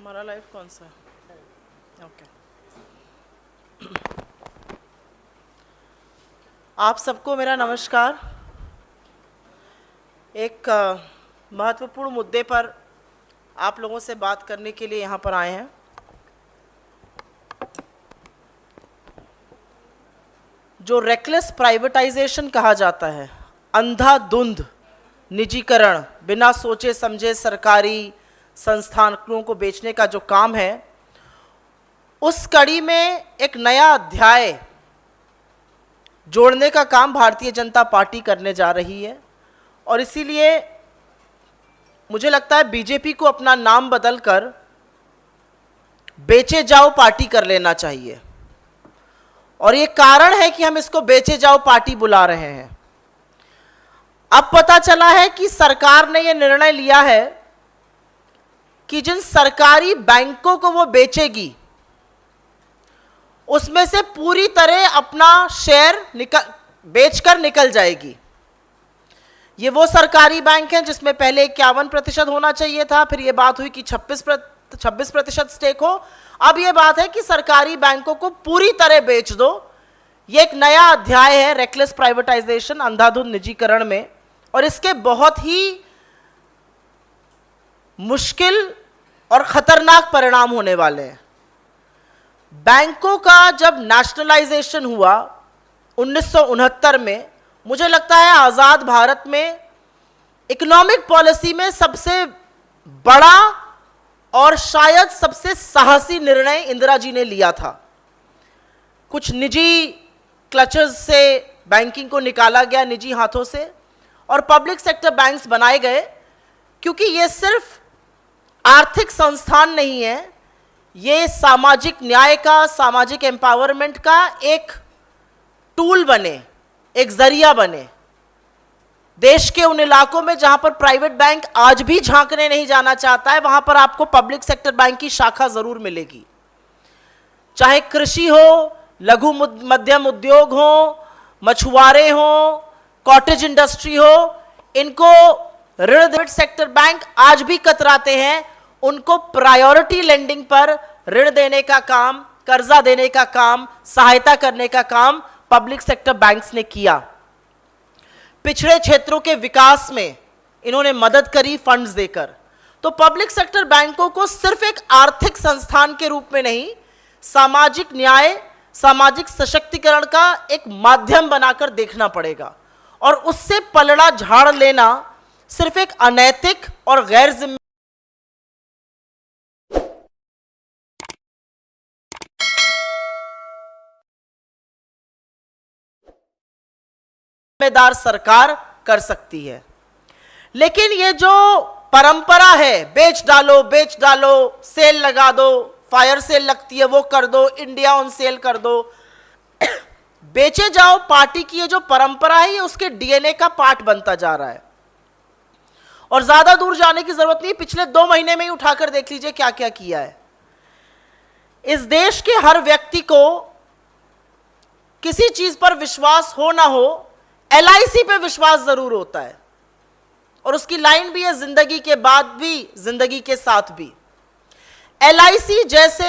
हमारा लाइव कौन सा है? ओके। आप सबको मेरा नमस्कार। एक महत्वपूर्ण मुद्दे पर आप लोगों से बात करने के लिए यहाँ पर आए हैं। जो रेकलेस प्राइवेटाइजेशन कहा जाता है, अंधाधुंध निजीकरण, बिना सोचे समझे सरकारी संस्थानों को बेचने का जो काम है, उस कड़ी में एक नया अध्याय जोड़ने का काम भारतीय जनता पार्टी करने जा रही है। और इसीलिए मुझे लगता है बीजेपी को अपना नाम बदलकर बेचे जाओ पार्टी कर लेना चाहिए। और ये कारण है कि हम इसको बेचे जाओ पार्टी बुला रहे हैं। अब पता चला है कि सरकार ने ये निर्णय लिया है कि जिन सरकारी बैंकों को वो बेचेगी, उसमें से पूरी तरह अपना शेयर बेचकर निकल जाएगी। ये वो सरकारी बैंक हैं जिसमें पहले 51% होना चाहिए था, फिर ये बात हुई कि 26% स्टेक हो। अब ये बात है कि सरकारी बैंकों को पूरी तरह बेच दो। ये एक नया अध्याय है रेकलेस प्राइवेटाइजेशन, अंधाधुंध निजीकरण में, और इसके बहुत ही मुश्किल और खतरनाक परिणाम होने वाले हैं। बैंकों का जब नेशनलाइजेशन हुआ 1969 में, मुझे लगता है आज़ाद भारत में इकोनॉमिक पॉलिसी में सबसे बड़ा और शायद सबसे साहसी निर्णय इंदिरा जी ने लिया था। कुछ निजी क्लचेस से बैंकिंग को निकाला गया, निजी हाथों से, और पब्लिक सेक्टर बैंक्स बनाए गए, क्योंकि ये सिर्फ आर्थिक संस्थान नहीं है, ये सामाजिक न्याय का, सामाजिक एम्पावरमेंट का एक टूल बने, एक जरिया बने। देश के उन इलाकों में जहां पर प्राइवेट बैंक आज भी झांकने नहीं जाना चाहता है, वहां पर आपको पब्लिक सेक्टर बैंक की शाखा जरूर मिलेगी। चाहे कृषि हो, लघु मध्यम उद्योग हो, मछुआरे हो, कॉटेज इंडस्ट्री हो, इनको ऋण सेक्टर बैंक आज भी कतराते हैं। उनको प्रायोरिटी लेंडिंग पर ऋण देने का काम, कर्जा देने का काम, सहायता करने का काम पब्लिक सेक्टर बैंक्स ने किया। पिछड़े क्षेत्रों के विकास में इन्होंने मदद करी फंड्स देकर। तो पब्लिक सेक्टर बैंकों को सिर्फ एक आर्थिक संस्थान के रूप में नहीं, सामाजिक न्याय, सामाजिक सशक्तिकरण का एक माध्यम बनाकर देखना पड़ेगा। और उससे पलड़ा झाड़ लेना सिर्फ एक अनैतिक और गैर जिम्मेदार सरकार कर सकती है। लेकिन ये जो परंपरा है, बेच डालो, सेल लगा दो, फायर सेल लगती है वो कर दो, इंडिया ऑन सेल कर दो, बेचे जाओ पार्टी की ये जो परंपरा है, ये उसके डीएनए का पार्ट बनता जा रहा है। और ज्यादा दूर जाने की जरूरत नहीं, पिछले 2 महीने में ही उठाकर देख लीजिए क्या क्या किया है। इस देश के हर व्यक्ति को किसी चीज पर विश्वास हो ना हो, एलआईसी पे विश्वास जरूर होता है। और उसकी लाइन भी है, जिंदगी के बाद भी, जिंदगी के साथ भी। एलआईसी जैसे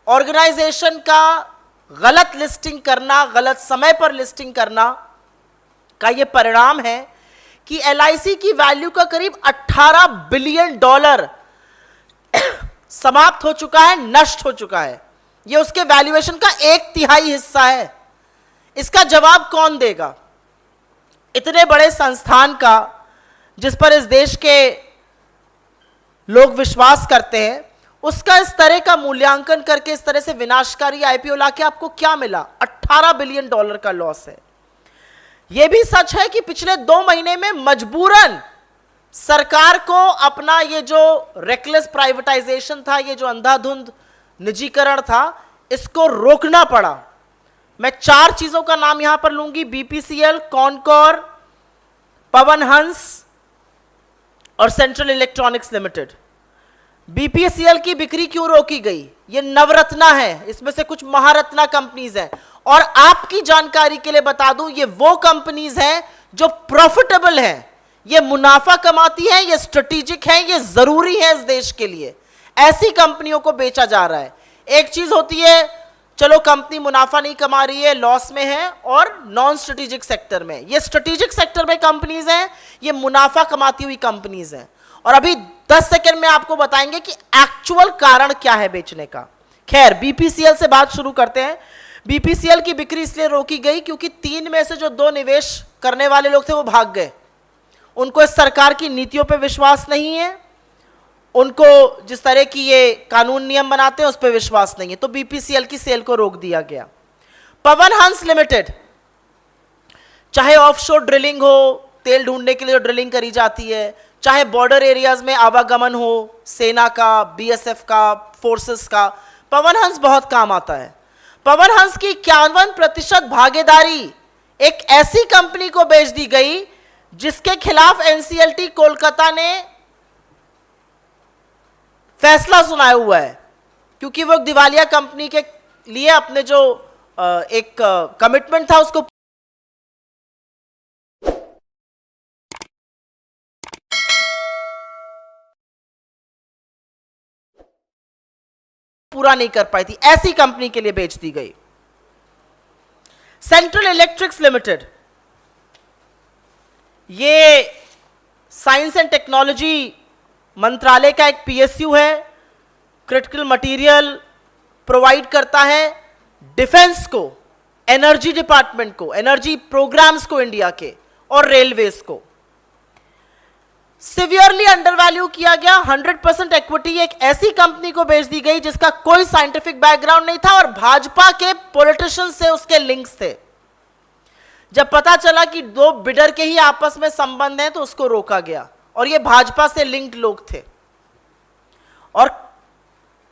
ऑर्गेनाइजेशन का गलत लिस्टिंग करना, गलत समय पर लिस्टिंग करना का यह परिणाम है कि एलआईसी की वैल्यू का करीब $18 बिलियन समाप्त हो चुका है, नष्ट हो चुका है। यह उसके वैल्यूएशन का 1/3 हिस्सा है। इसका जवाब कौन देगा? इतने बड़े संस्थान का, जिस पर इस देश के लोग विश्वास करते हैं, उसका इस तरह का मूल्यांकन करके इस तरह से विनाशकारी आईपीओ लाके आपको क्या मिला? $18 बिलियन का लॉस है। यह भी सच है कि पिछले 2 महीने में मजबूरन सरकार को अपना ये जो रेकलेस प्राइवेटाइजेशन था, ये जो अंधाधुंध निजीकरण था, इसको रोकना पड़ा। मैं 4 चीजों का नाम यहां पर लूंगी: बीपीसीएल, कॉनकोर, पवन हंस और सेंट्रल इलेक्ट्रॉनिक्स लिमिटेड। बीपीसीएल की बिक्री क्यों रोकी गई? ये नवरत्ना है, इसमें से कुछ महारत्ना कंपनीज हैं। और आपकी जानकारी के लिए बता दूं, ये वो कंपनीज हैं जो प्रॉफिटेबल हैं, ये मुनाफा कमाती हैं, ये स्ट्रेटेजिक हैं, ये जरूरी है इस देश के लिए। ऐसी कंपनियों को बेचा जा रहा है। एक चीज होती है चलो कंपनी मुनाफा नहीं कमा रही है, लॉस में है, और नॉन स्ट्रेटेजिक सेक्टर में। ये स्ट्रेटेजिक सेक्टर में कंपनीज हैं, ये मुनाफा कमाती हुई कंपनीज हैं। और अभी 10 सेकंड में आपको बताएंगे कि एक्चुअल कारण क्या है बेचने का। खैर, बीपीसीएल से बात शुरू करते हैं। बीपीसीएल की बिक्री इसलिए रोकी गई क्योंकि 3 में से जो 2 निवेश करने वाले लोग थे वो भाग गए। उनको इस सरकार की नीतियों पे विश्वास नहीं है, उनको जिस तरह की ये कानून नियम बनाते हैं उस पर विश्वास नहीं है, तो बीपीसीएल की सेल को रोक दिया गया। पवन हंस लिमिटेड, चाहे ऑफशोर ड्रिलिंग हो, तेल ढूंढने के लिए जो ड्रिलिंग करी जाती है, चाहे बॉर्डर एरियाज में आवागमन हो सेना का, बीएसएफ का, फोर्सेस का, पवन हंस बहुत काम आता है। पवन हंस की 51% भागीदारी एक ऐसी कंपनी को बेच दी गई जिसके खिलाफ एनसीएलटी कोलकाता ने फैसला सुनाया हुआ है, क्योंकि वो दिवालिया कंपनी के लिए अपने जो एक कमिटमेंट था उसको पूरा नहीं कर पाई थी, ऐसी कंपनी के लिए बेच दी गई। सेंट्रल इलेक्ट्रिक्स लिमिटेड, ये साइंस एंड टेक्नोलॉजी मंत्रालय का एक पीएसयू है, क्रिटिकल मटेरियल प्रोवाइड करता है डिफेंस को, एनर्जी डिपार्टमेंट को, एनर्जी प्रोग्राम्स को इंडिया के, और रेलवेज को। सिवियरली अंडरवैल्यू किया गया। 100% इक्विटी एक ऐसी कंपनी को बेच दी गई जिसका कोई साइंटिफिक बैकग्राउंड नहीं था और भाजपा के पॉलिटिशियन से उसके लिंक्स थे। जब पता चला कि 2 बिडर के ही आपस में संबंध हैं तो उसको रोका गया, और ये भाजपा से लिंक्ड लोग थे। और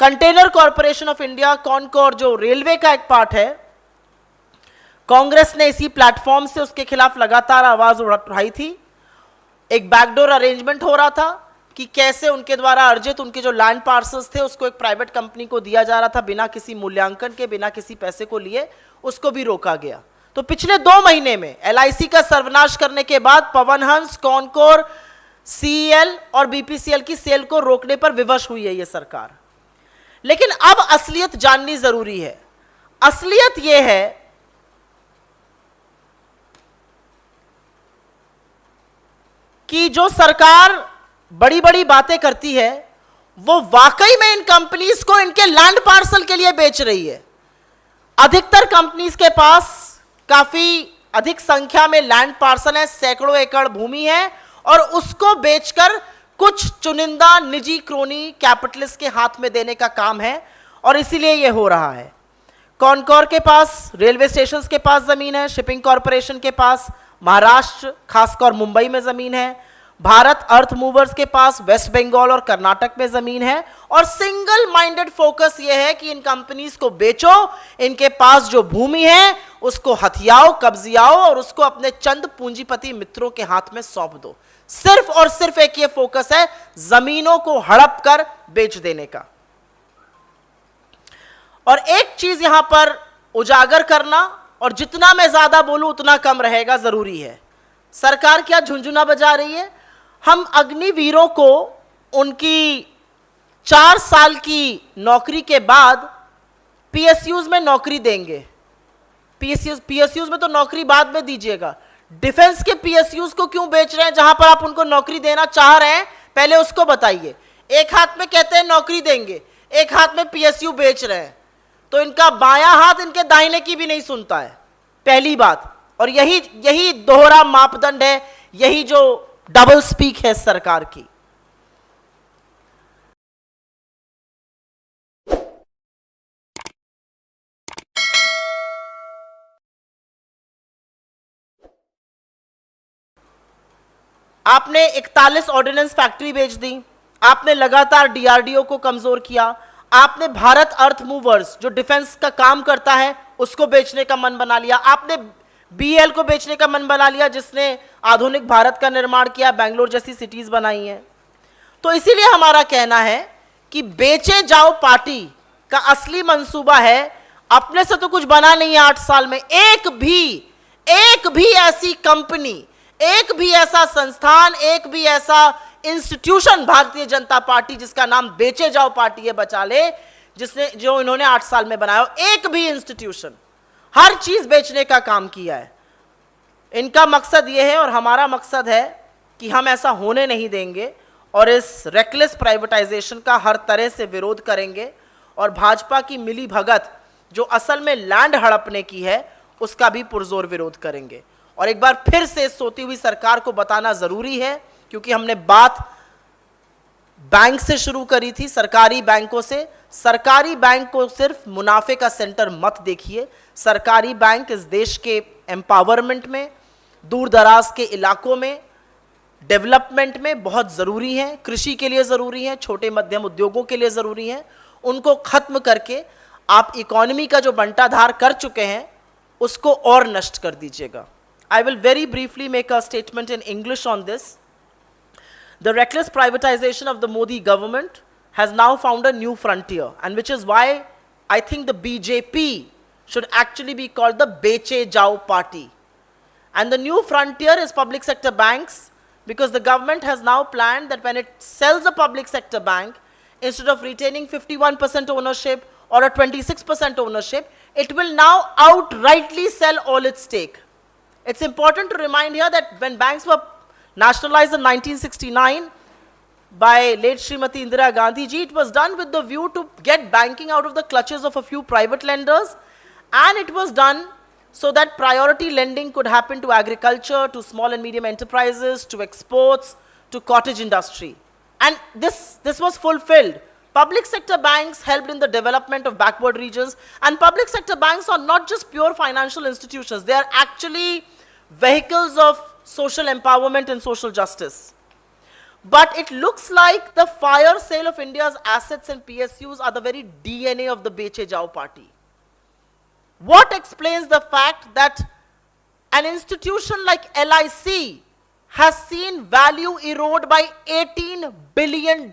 container corporation of India, Concor, जो रेलवे का एक पार्ट है, कांग्रेस ने इसी प्लेटफॉर्म से उसके खिलाफ लगातार आवाज उठाई थी। एक बैकडोर अरेंजमेंट हो रहा था कि कैसे उनके द्वारा अर्जित उनके जो लैंड पार्सल्स थे उसको एक प्राइवेट कंपनी को दिया जा रहा था बिना किसी मूल्यांकन के, बिना किसी पैसे को लिए, उसको भी रोका गया। तो पिछले 2 महीने में एलआईसी का सर्वनाश करने के बाद पवन हंस, कॉनकोर, सीईएल और बीपीसीएल की सेल को रोकने पर विवश हुई है ये सरकार। लेकिन अब असलियत जाननी जरूरी है। असलियत यह है कि जो सरकार बड़ी बड़ी बातें करती है वो वाकई में इन कंपनीज को इनके लैंड पार्सल के लिए बेच रही है। अधिकतर कंपनीज के पास काफी अधिक संख्या में लैंड पार्सल है, सैकड़ों एकड़ भूमि है, और उसको बेचकर कुछ चुनिंदा निजी क्रोनी कैपिटलिस्ट के हाथ में देने का काम है, और इसीलिए यह हो रहा है। कॉनकोर के पास रेलवे स्टेशन के पास जमीन है, शिपिंग कॉरपोरेशन के पास महाराष्ट्र खासकर मुंबई में जमीन है, भारत अर्थ मूवर्स के पास वेस्ट बंगाल और कर्नाटक में जमीन है, और सिंगल माइंडेड फोकस यह है कि इन कंपनीज को बेचो, इनके पास जो भूमि है उसको हथियाओ, कब्जियाओ और उसको अपने चंद पूंजीपति मित्रों के हाथ में सौंप दो। सिर्फ और सिर्फ एक ये फोकस है जमीनों को हड़प कर बेच देने का। और एक चीज यहां पर उजागर करना, और जितना मैं ज्यादा बोलूं उतना कम रहेगा, जरूरी है। सरकार क्या झुंझुना बजा रही है? हम अग्निवीरों को उनकी 4 साल की नौकरी के बाद पीएसयूज में नौकरी देंगे। पीएसयूज में तो नौकरी बाद में दीजिएगा, डिफेंस के पीएसयूज को क्यों बेच रहे हैं? जहां पर आप उनको नौकरी देना चाह रहे हैं पहले उसको बताइए। एक हाथ में कहते हैं नौकरी देंगे, एक हाथ में पीएसयू बेच रहे हैं, तो इनका बायां हाथ इनके दाहिने की भी नहीं सुनता है, पहली बात। और यही दोहरा मापदंड है, यही जो डबल स्पीक है सरकार की। आपने 41 ऑर्डिनेंस फैक्ट्री बेच दी, आपने लगातार डीआरडीओ को कमजोर किया, आपने भारत अर्थ मूवर्स जो डिफेंस का काम करता है उसको बेचने का मन बना लिया, आपने बीएल को बेचने का मन बना लिया जिसने आधुनिक भारत का निर्माण किया, बेंगलोर जैसी सिटीज बनाई हैं। तो इसीलिए हमारा कहना है कि बेचे जाओ पार्टी का असली मंसूबा है, अपने से तो कुछ बना नहीं है 8 साल में, एक भी ऐसी कंपनी, एक भी ऐसा संस्थान, एक भी ऐसा इंस्टीट्यूशन भारतीय जनता पार्टी, जिसका नाम बेचे जाओ पार्टी है, बचा ले, जिसने जो इन्होंने 8 साल में बनाया, एक भी इंस्टीट्यूशन, हर चीज बेचने का काम किया है। इनका मकसद यह है और हमारा मकसद है कि हम ऐसा होने नहीं देंगे और इस रेकलेस प्राइवेटाइजेशन का हर तरह से विरोध करेंगे और भाजपा की मिली भगत जो असल में लैंड हड़पने की है उसका भी पुरजोर विरोध करेंगे। और एक बार फिर से सोती हुई सरकार को बताना जरूरी है, क्योंकि हमने बात बैंक से शुरू करी थी, सरकारी बैंकों से। सरकारी बैंक को सिर्फ मुनाफे का सेंटर मत देखिए। सरकारी बैंक इस देश के एम्पावरमेंट में, दूर दराज के इलाकों में, डेवलपमेंट में बहुत ज़रूरी हैं, कृषि के लिए ज़रूरी हैं, छोटे मध्यम उद्योगों के लिए ज़रूरी हैं। उनको ख़त्म करके आप इकोनॉमी का जो बंटाधार कर चुके हैं उसको और नष्ट कर दीजिएगा। I will very briefly make a statement in English on this. The reckless privatization of the Modi government has now found a new frontier, and which is why I think the BJP should actually be called the Beche Jao party. And the new frontier is public sector banks, because the government has now planned that when it sells a public sector bank, instead of retaining 51% ownership or a 26% ownership, it will now outrightly sell all its stake. It's important to remind here that when banks were nationalized in 1969 by late Srimati Indira Gandhi ji, it was done with the view to get banking out of the clutches of a few private lenders, and it was done so that priority lending could happen to agriculture, to small and medium enterprises, to exports, to cottage industry. And this was fulfilled. Public sector banks helped in the development of backward regions, and public sector banks are not just pure financial institutions, they are actually vehicles of social empowerment and social justice. But it looks like the fire sale of India's assets and PSUs are the very DNA of the Beche Jao party. What explains the fact that an institution like LIC has seen value erode by $18 billion,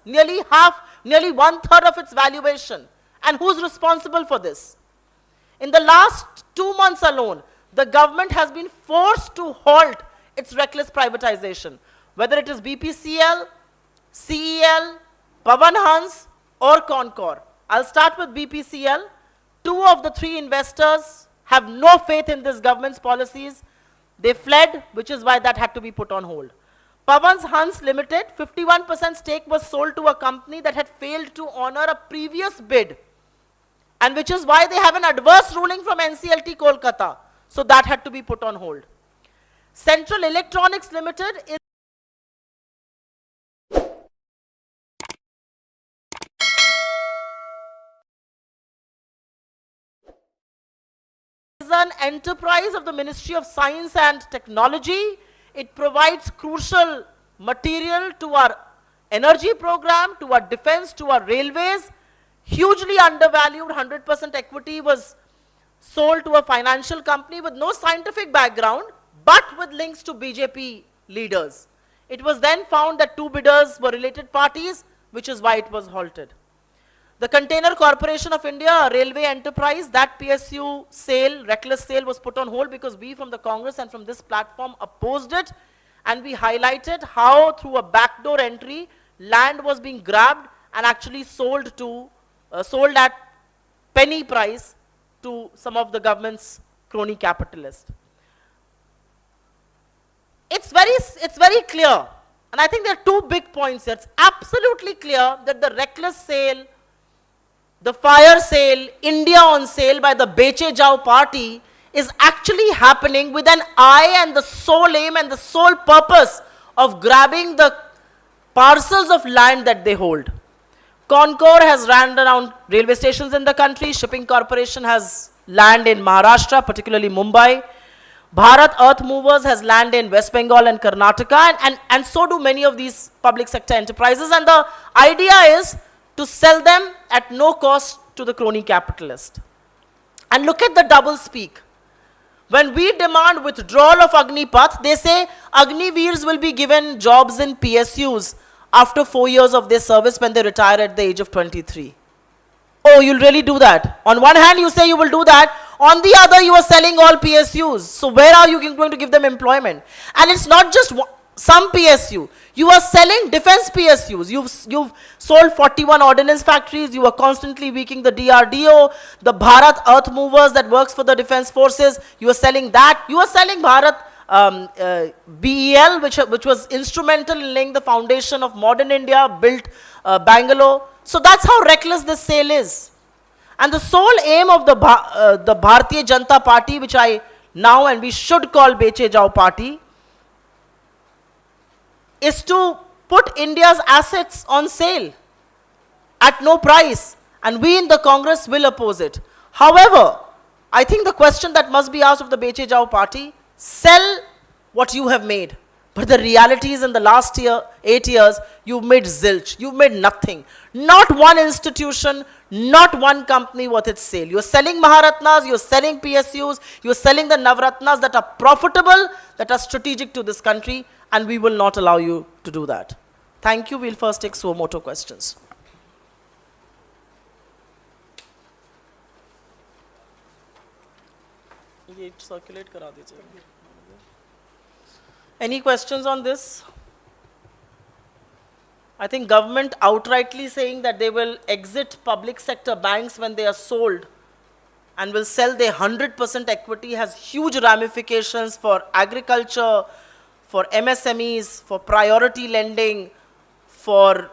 nearly 1/3 of its valuation? And who's responsible for this? In the last 2 months alone, the government has been forced to halt its reckless privatization, whether it is BPCL, CEL, Pawan Hans, or Concor. I'll start with BPCL. 2 of the 3 investors have no faith in this government's policies. They fled, which is why that had to be put on hold. Pawan Hans Limited, 51% stake was sold to a company that had failed to honor a previous bid, and which is why they have an adverse ruling from NCLT Kolkata. So that had to be put on hold. Central Electronics Limited is an enterprise of the Ministry of Science and Technology. It provides crucial material to our energy program, to our defense, to our railways. Hugely undervalued, 100% equity was sold to a financial company with no scientific background, but with links to BJP leaders. It was then found that 2 bidders were related parties, which is why it was halted. The Container Corporation of India, a railway enterprise, that PSU sale, reckless sale, was put on hold because we from the Congress and from this platform opposed it, and we highlighted how through a backdoor entry, land was being grabbed and actually sold at penny price to some of the government's crony capitalists. It's very clear, and I think there are 2 big points here. It's absolutely clear that the reckless sale, the fire sale, India on sale by the Beche Jao party is actually happening with an eye and the sole aim and the sole purpose of grabbing the parcels of land that they hold. Concor has ran around railway stations in the country. Shipping Corporation has land in Maharashtra, particularly Mumbai. Bharat Earth Movers has land in West Bengal and Karnataka, and so do many of these public sector enterprises. And the idea is to sell them at no cost to the crony capitalist. And look at the double speak. When we demand withdrawal of Agnipath, they say Agniveers will be given jobs in PSUs after 4 years of their service when they retire at the age of 23. Oh, you'll really do that? On one hand, you say you will do that. On the other, you are selling all PSUs. So where are you going to give them employment? And it's not just some PSU. You are selling defense PSUs. You've sold 41 ordnance factories. You are constantly weakening the DRDO, the Bharat Earth Movers that works for the defense forces. You are selling that. You are selling Bharat BEL, which was instrumental in laying the foundation of modern India, built Bangalore. So that's how reckless this sale is. And the sole aim of the Bharatiya Janata Party, which I now and we should call Beche Jao Party, is to put India's assets on sale at no price. And we in the Congress will oppose it. However, I think the question that must be asked of the Beche Jao Party, sell what you have made. But the reality is in the last 8 years, you've made zilch. You've made nothing. Not one institution, not one company worth its sale. You're selling Maharatnas, you're selling PSUs, you're selling the Navratnas that are profitable, that are strategic to this country, and we will not allow you to do that. Thank you. We'll first take suo moto questions. Circulate kara dijiye. Any questions on this? I think government outrightly saying that they will exit public sector banks when they are sold and will sell their 100% equity has huge ramifications for agriculture, for MSMEs, for priority lending, for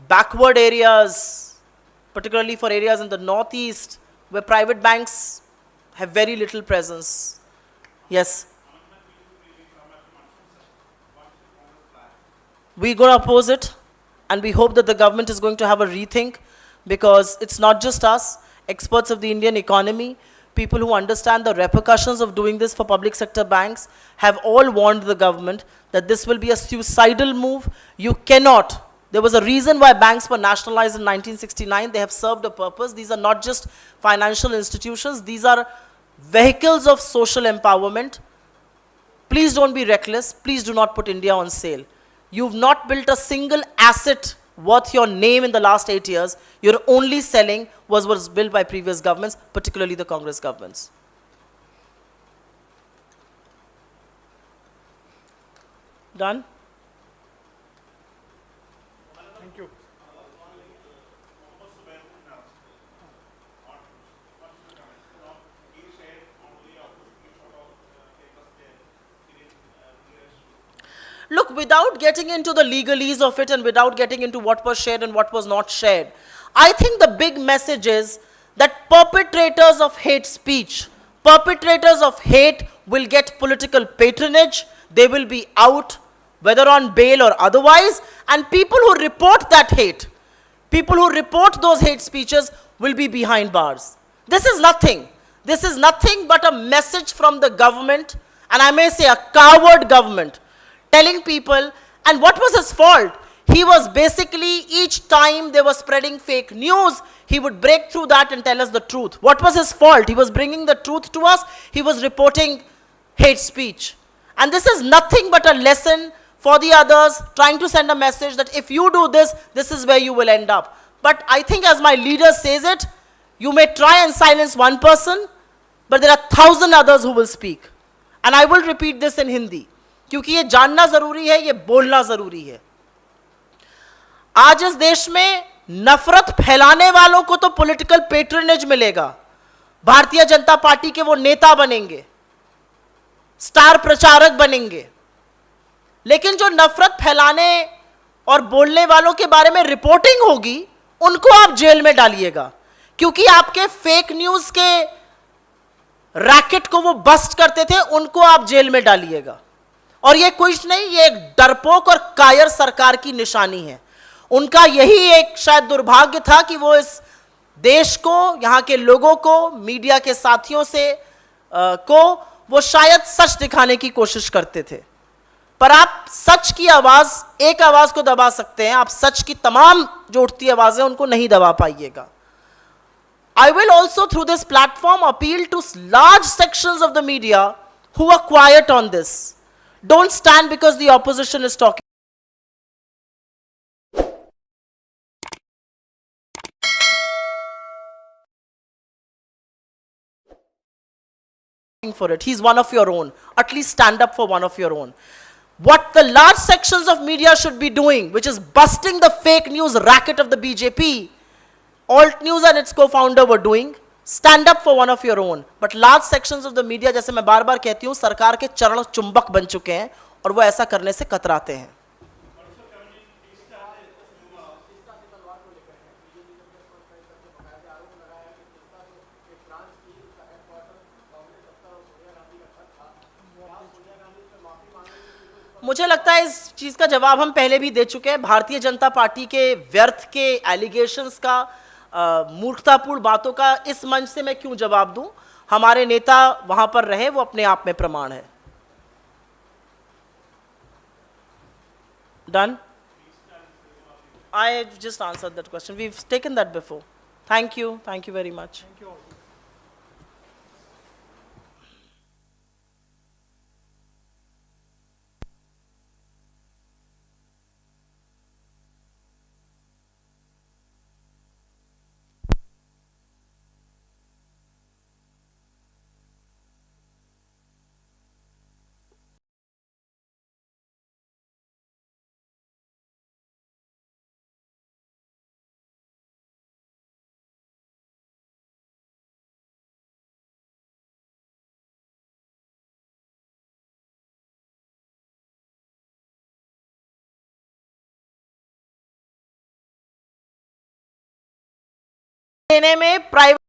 backward areas, particularly for areas in the northeast where private banks have very little presence. Yes. We're going to oppose it, and we hope that the government is going to have a rethink, because it's not just us, experts of the Indian economy, people who understand the repercussions of doing this for public sector banks have all warned the government that this will be a suicidal move. You cannot. There was a reason why banks were nationalized in 1969. They have served a purpose. These are not just financial institutions. These are vehicles of social empowerment. Please don't be reckless. Please do not put India on sale. You've not built a single asset worth your name in the last 8 years. You're only selling what was built by previous governments, particularly the Congress governments. Done? Thank you. Look, without getting into the legalese of it and without getting into what was shared and what was not shared, I think the big message is that perpetrators of hate speech, perpetrators of hate will get political patronage, they will be out, whether on bail or otherwise, and people who report that hate, people who report those hate speeches will be behind bars. This is nothing. This is nothing but a message from the government, and I may say a coward government, telling people, and what was his fault? He was basically, each time they were spreading fake news, he would break through that and tell us the truth. What was his fault? He was bringing the truth to us. He was reporting hate speech. And this is nothing but a lesson for the others, trying to send a message that if you do this, this is where you will end up. But I think as my leader says it, you may try and silence one person, but there are 1,000 others who will speak. And I will repeat this in Hindi. क्योंकि ये जानना जरूरी है, ये बोलना जरूरी है. आज इस देश में नफरत फैलाने वालों को तो पॉलिटिकल पेट्रोनेज मिलेगा, भारतीय जनता पार्टी के वो नेता बनेंगे, स्टार प्रचारक बनेंगे, लेकिन जो नफरत फैलाने और बोलने वालों के बारे में रिपोर्टिंग होगी, उनको आप जेल में डालिएगा, क्योंकि आपके फेक न्यूज के रैकेट को वो बस्ट करते थे, उनको आप जेल में डालिएगा. और ये कुछ नहीं, ये एक डरपोक और कायर सरकार की निशानी है. उनका यही एक शायद दुर्भाग्य था कि वो इस देश को, यहाँ के लोगों को, मीडिया के साथियों से को वो शायद सच दिखाने की कोशिश करते थे. पर आप सच की आवाज, एक आवाज को दबा सकते हैं, आप सच की तमाम जो उठती आवाजें उनको नहीं दबा पाइएगा. I will also through this platform appeal to large sections of the media who are quiet on this. Don't stand because the opposition is talking. for it. He's one of your own. At least stand up for one of your own. What the large sections of media should be doing, which is busting the fake news racket of the BJP, Alt News and its co-founder were doing, stand up for one of your own. But large sections of the media, जैसे मैं बार बार कहती हूँ, सरकार के चरण चुंबक बन चुके हैं और वो ऐसा करने से कतराते हैं. मुझे लगता है इस चीज का जवाब हम पहले भी दे चुके हैं. भारतीय जनता पार्टी के व्यर्थ के एलिगेशंस का, मूर्खतापूर्ण बातों का इस मंच से मैं क्यों जवाब दूं. हमारे नेता वहां पर रहे, वो अपने आप में प्रमाण है. Done. I just answered that question. We've taken that before. Thank you. Thank you very much. Thank you. देने में प्राइवेट